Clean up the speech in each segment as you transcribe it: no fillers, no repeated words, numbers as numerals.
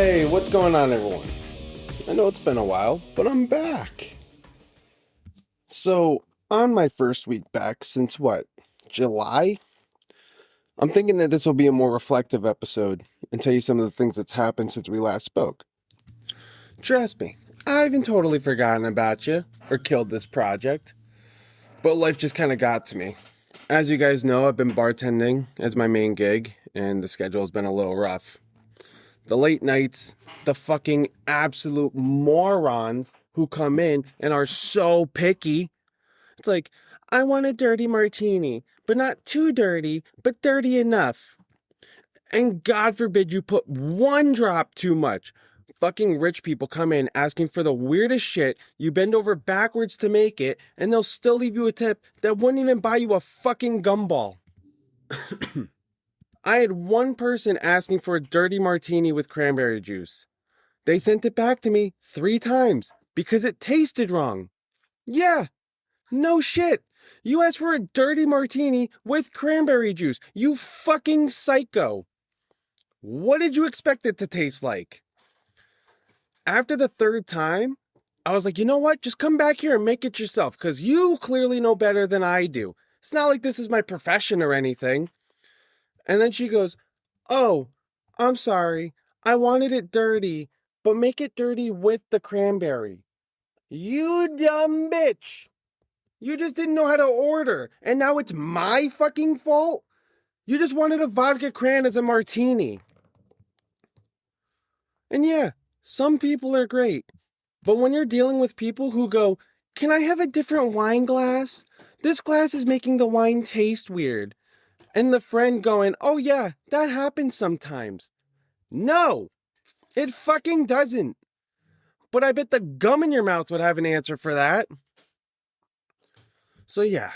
Hey, what's going on, everyone? I know it's been a while, but I'm back. So, on my first week back since what, July? I'm thinking that this will be a more reflective episode and tell you some of the things that's happened since we last spoke. Trust me, I haven't totally forgotten about you or killed this project, but life just kind of got to me. As you guys know, I've been bartending as my main gig, and the schedule's been a little rough. The late nights, the fucking absolute morons who come in and are so picky. It's like, I want a dirty martini, but not too dirty, but dirty enough. And God forbid you put one drop too much. Fucking rich people come in asking for the weirdest shit, you bend over backwards to make it, and they'll still leave you a tip that wouldn't even buy you a fucking gumball. I had one person asking for a dirty martini with cranberry juice. They sent it back to me 3 times because it tasted wrong. Yeah, no shit. You asked for a dirty martini with cranberry juice. You fucking psycho. What did you expect it to taste like? After the 3rd time, I was like, you know what? Just come back here and make it yourself because you clearly know better than I do. It's not like this is my profession or anything. And then she goes, oh, I'm sorry. I wanted it dirty, but make it dirty with the cranberry. You dumb bitch. You just didn't know how to order, and now it's my fucking fault? You just wanted a vodka cran as a martini. And yeah, some people are great, but when you're dealing with people who go, can I have a different wine glass? This glass is making the wine taste weird. And the friend going, oh yeah, that happens sometimes. No, it fucking doesn't. But I bet the gum in your mouth would have an answer for that. So yeah,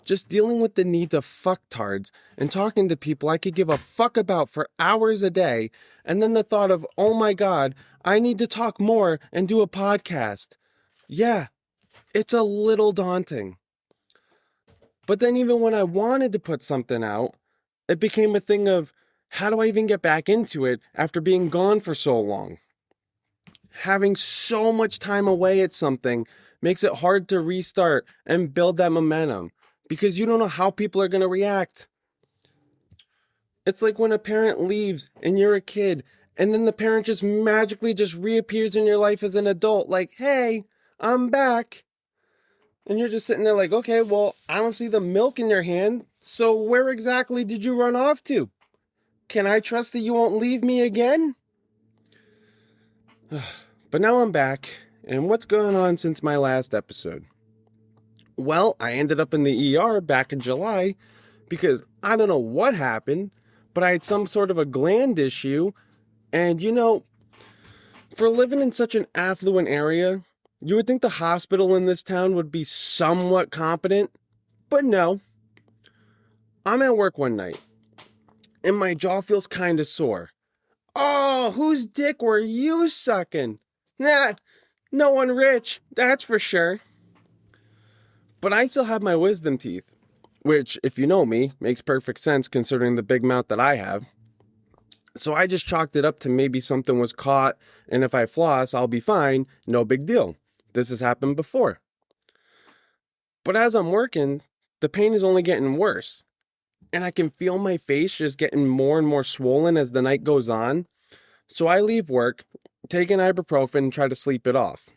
just dealing with the needs of fucktards and talking to people I could give a fuck about for hours a day, and then the thought of, oh my god, I need to talk more and do a podcast. Yeah, it's a little daunting. But then even when I wanted to put something out, it became a thing of, how do I even get back into it after being gone for so long? Having so much time away at something makes it hard to restart and build that momentum because you don't know how people are going to react. It's like when a parent leaves and you're a kid and then the parent just magically just reappears in your life as an adult like, hey, I'm back. And you're just sitting there like, okay, well, I don't see the milk in your hand, so where exactly did you run off to? Can I trust that you won't leave me again? But now I'm back, and what's going on since my last episode? Well, I ended up in the ER back in July because I don't know what happened, but I had some sort of a gland issue, and for living in such an affluent area, you would think the hospital in this town would be somewhat competent, but no. I'm at work one night, and my jaw feels kind of sore. Oh, whose dick were you sucking? Nah, no one rich, that's for sure. But I still have my wisdom teeth, which, if you know me, makes perfect sense considering the big mouth that I have. So I just chalked it up to maybe something was caught, and if I floss, I'll be fine, no big deal. This has happened before. But as I'm working, the pain is only getting worse. And I can feel my face just getting more and more swollen as the night goes on. So I leave work, take an ibuprofen, and try to sleep it off.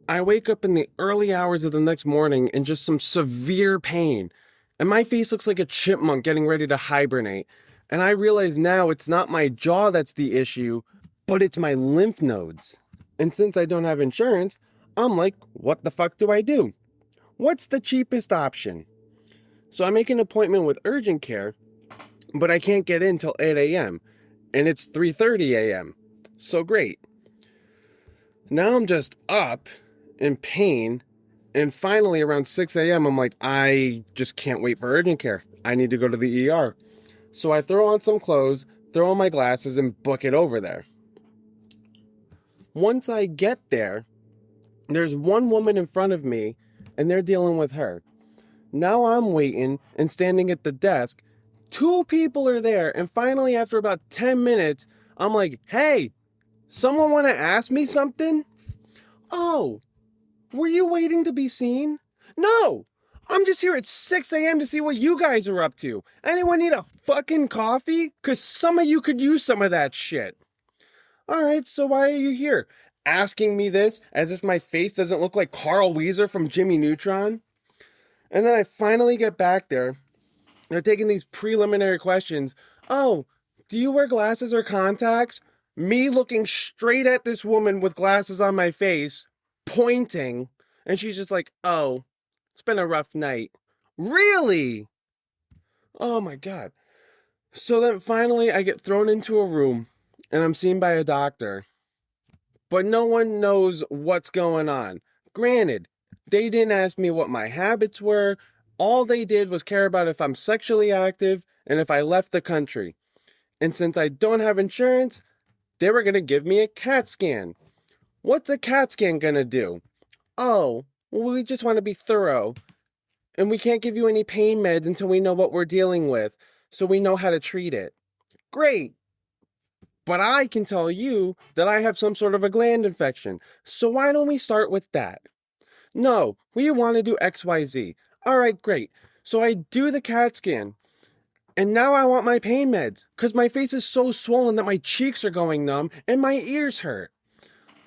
I wake up in the early hours of the next morning in just some severe pain. And my face looks like a chipmunk getting ready to hibernate. And I realize now it's not my jaw that's the issue, but it's my lymph nodes. And since I don't have insurance, I'm like, what the fuck do I do? What's the cheapest option? So I make an appointment with urgent care, but I can't get in till 8 a.m. And it's 3:30 a.m. So great. Now I'm just up in pain. And finally around 6 a.m. I'm like, I just can't wait for urgent care. I need to go to the ER. So I throw on some clothes, throw on my glasses, and book it over there. Once I get there, there's one woman in front of me, and they're dealing with her. Now I'm waiting and standing at the desk. 2 people are there, and finally, after about 10 minutes, I'm like, hey, someone want to ask me something? Oh, were you waiting to be seen? No, I'm just here at 6 a.m. to see what you guys are up to. Anyone need a fucking coffee? Because some of you could use some of that shit. All right, so why are you here? Asking me this as if my face doesn't look like Carl Weezer from Jimmy Neutron? And then I finally get back there. They're taking these preliminary questions. Oh, do you wear glasses or contacts? Me looking straight at this woman with glasses on my face, pointing, and she's just like, oh, it's been a rough night. Really? Oh my God. So then finally I get thrown into a room and I'm seen by a doctor. But no one knows what's going on. Granted, they didn't ask me what my habits were. All they did was care about if I'm sexually active and if I left the country. And since I don't have insurance, they were going to give me a CAT scan. What's a CAT scan going to do? Oh, well, we just want to be thorough. And we can't give you any pain meds until we know what we're dealing with, so we know how to treat it. Great. But I can tell you that I have some sort of a gland infection. So why don't we start with that? No, we want to do XYZ. All right, great. So I do the CAT scan. And now I want my pain meds because my face is so swollen that my cheeks are going numb and my ears hurt.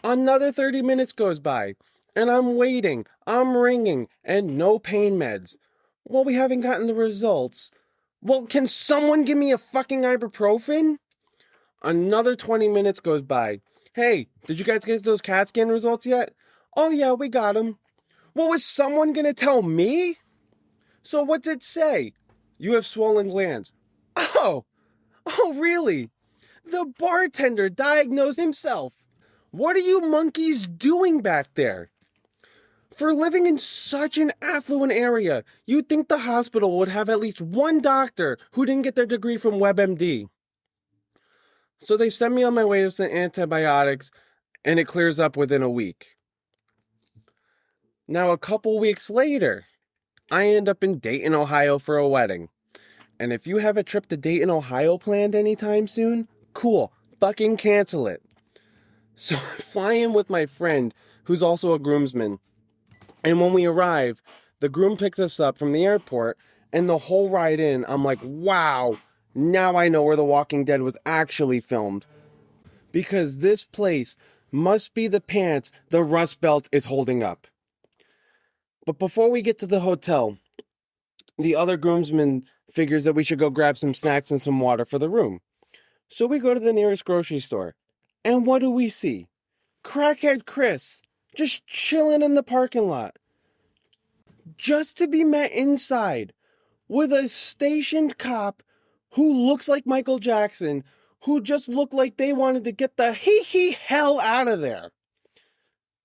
Another 30 minutes goes by and I'm waiting, I'm ringing, and no pain meds. Well, we haven't gotten the results. Well, can someone give me a fucking ibuprofen? Another 20 minutes goes by. Hey, did you guys get those CAT scan results yet? Oh yeah, we got them. Well, was someone gonna tell me? So what's it say? You have swollen glands. Oh really? The bartender diagnosed himself. What are you monkeys doing back there? For living in such an affluent area, you'd think the hospital would have at least one doctor who didn't get their degree from WebMD. So they send me on my way with some antibiotics, and it clears up within a week. Now, a couple weeks later, I end up in Dayton, Ohio for a wedding. And if you have a trip to Dayton, Ohio planned anytime soon, cool, fucking cancel it. So I fly in with my friend, who's also a groomsman. And when we arrive, the groom picks us up from the airport, and the whole ride in, I'm like, wow, now I know where The Walking Dead was actually filmed. Because this place must be the pants the Rust Belt is holding up. But before we get to the hotel, the other groomsman figures that we should go grab some snacks and some water for the room. So we go to the nearest grocery store. And what do we see? Crackhead Chris, just chilling in the parking lot. Just to be met inside with a stationed cop who looks like Michael Jackson, who just looked like they wanted to get the hell out of there.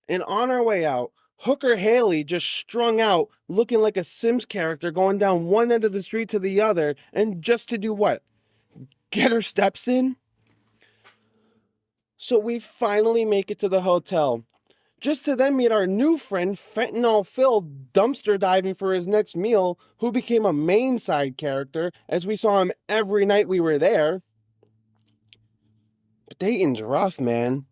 And on our way out, Hooker Haley just strung out, looking like a Sims character going down one end of the street to the other, and just to do what? Get her steps in? So we finally make it to the hotel, just to then meet our new friend, Fentanyl Phil, dumpster diving for his next meal, who became a main side character, as we saw him every night we were there. But Dayton's rough, man.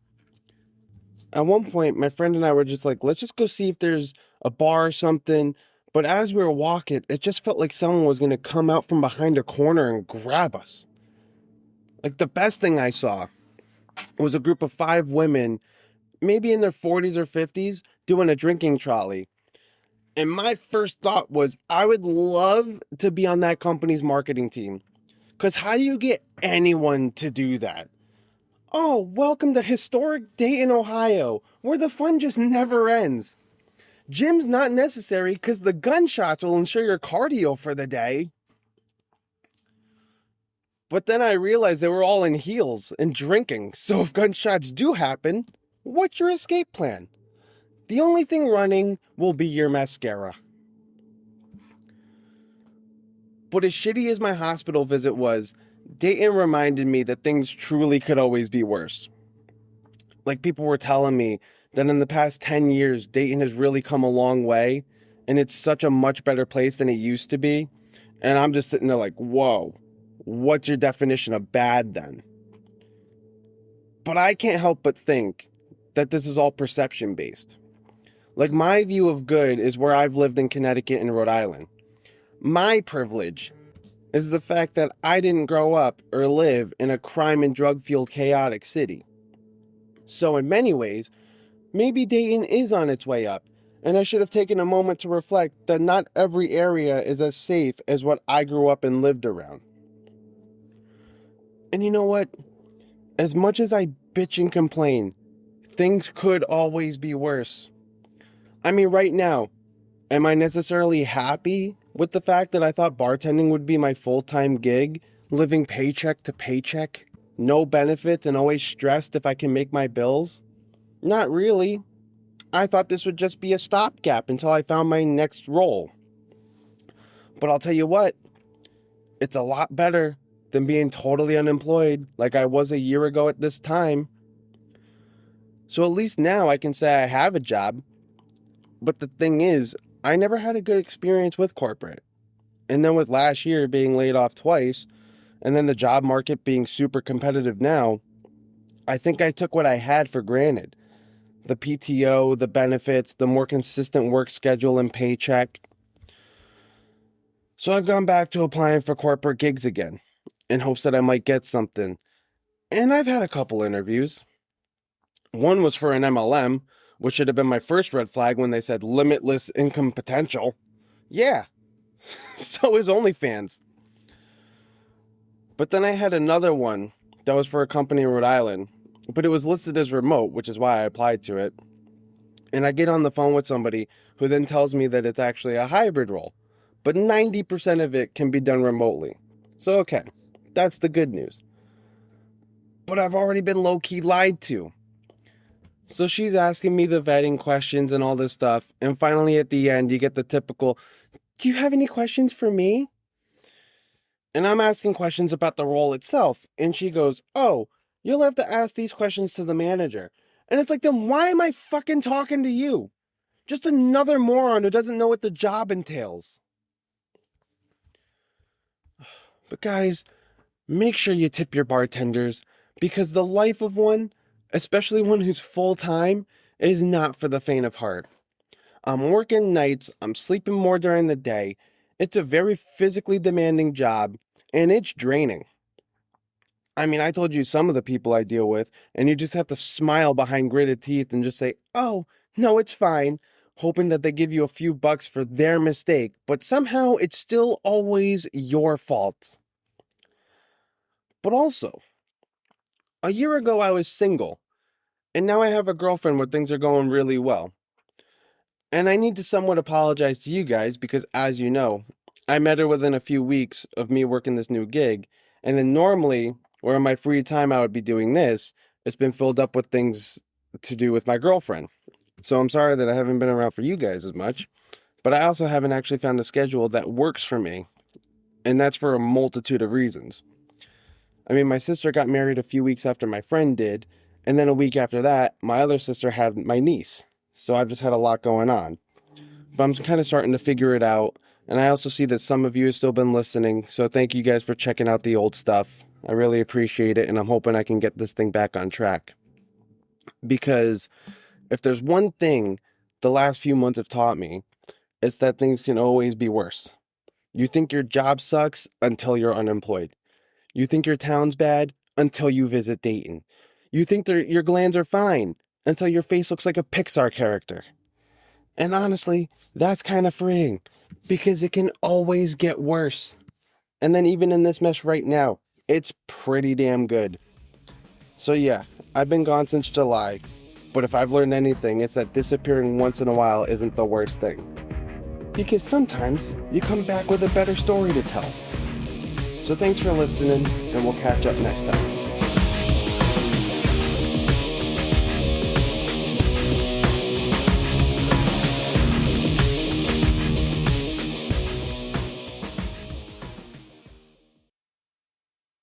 At one point, my friend and I were just like, let's just go see if there's a bar or something. But as we were walking, it just felt like someone was going to come out from behind a corner and grab us. Like, the best thing I saw was a group of 5 women, maybe in their 40s or 50s, doing a drinking trolley. And my first thought was, I would love to be on that company's marketing team. Because how do you get anyone to do that? Oh, welcome to historic Dayton, Ohio, where the fun just never ends. Gym's not necessary because the gunshots will ensure your cardio for the day. But then I realized they were all in heels and drinking, so if gunshots do happen, what's your escape plan? The only thing running will be your mascara. But as shitty as my hospital visit was, Dayton reminded me that things truly could always be worse. Like, people were telling me that in the past 10 years, Dayton has really come a long way, and it's such a much better place than it used to be. And I'm just sitting there like, whoa, what's your definition of bad then? But I can't help but think that this is all perception based. Like, my view of good is where I've lived in Connecticut and Rhode Island. My privilege is the fact that I didn't grow up or live in a crime and drug fueled chaotic city. So in many ways, maybe Dayton is on its way up, and I should have taken a moment to reflect that not every area is as safe as what I grew up and lived around. And you know what? As much as I bitch and complain, things could always be worse. I mean, right now, am I necessarily happy with the fact that I thought bartending would be my full-time gig, living paycheck to paycheck, no benefits, and always stressed if I can make my bills? Not really. I thought this would just be a stopgap until I found my next role. But I'll tell you what, it's a lot better than being totally unemployed like I was a year ago at this time. So at least now I can say I have a job. But the thing is, I never had a good experience with corporate. And then with last year being laid off twice, and then the job market being super competitive now, I think I took what I had for granted. The PTO, the benefits, the more consistent work schedule and paycheck. So I've gone back to applying for corporate gigs again, in hopes that I might get something. And I've had a couple interviews. One was for an MLM, which should have been my first red flag when they said limitless income potential. Yeah, so is OnlyFans. But then I had another one that was for a company in Rhode Island, but it was listed as remote, which is why I applied to it. And I get on the phone with somebody who then tells me that it's actually a hybrid role, but 90% of it can be done remotely. So okay, that's the good news. But I've already been low-key lied to. So she's asking me the vetting questions and all this stuff. And finally at the end, you get the typical, do you have any questions for me? And I'm asking questions about the role itself. And she goes, oh, you'll have to ask these questions to the manager. And it's like, then why am I fucking talking to you? Just another moron who doesn't know what the job entails. But guys, make sure you tip your bartenders, because the life of one, especially one who's full-time, is not for the faint of heart. I'm working nights, I'm sleeping more during the day. It's a very physically demanding job, and it's draining. I mean, I told you some of the people I deal with, and you just have to smile behind gritted teeth and just say, oh, no, it's fine, hoping that they give you a few bucks for their mistake, but somehow it's still always your fault. But also, a year ago I was single, and now I have a girlfriend where things are going really well. And I need to somewhat apologize to you guys because, as you know, I met her within a few weeks of me working this new gig. And then normally, where in my free time I would be doing this, it's been filled up with things to do with my girlfriend. So I'm sorry that I haven't been around for you guys as much. But I also haven't actually found a schedule that works for me. And that's for a multitude of reasons. I mean, my sister got married a few weeks after my friend did. And then a week after that, my other sister had my niece. So I've just had a lot going on. But I'm kind of starting to figure it out. And I also see that some of you have still been listening. So thank you guys for checking out the old stuff. I really appreciate it. And I'm hoping I can get this thing back on track. Because if there's one thing the last few months have taught me, it's that things can always be worse. You think your job sucks until you're unemployed. You think your town's bad until you visit Dayton. You think your glands are fine until your face looks like a Pixar character. And honestly, that's kind of freeing because it can always get worse. And then even in this mess right now, it's pretty damn good. So yeah, I've been gone since July, but if I've learned anything, it's that disappearing once in a while isn't the worst thing. Because sometimes you come back with a better story to tell. So thanks for listening, and we'll catch up next time.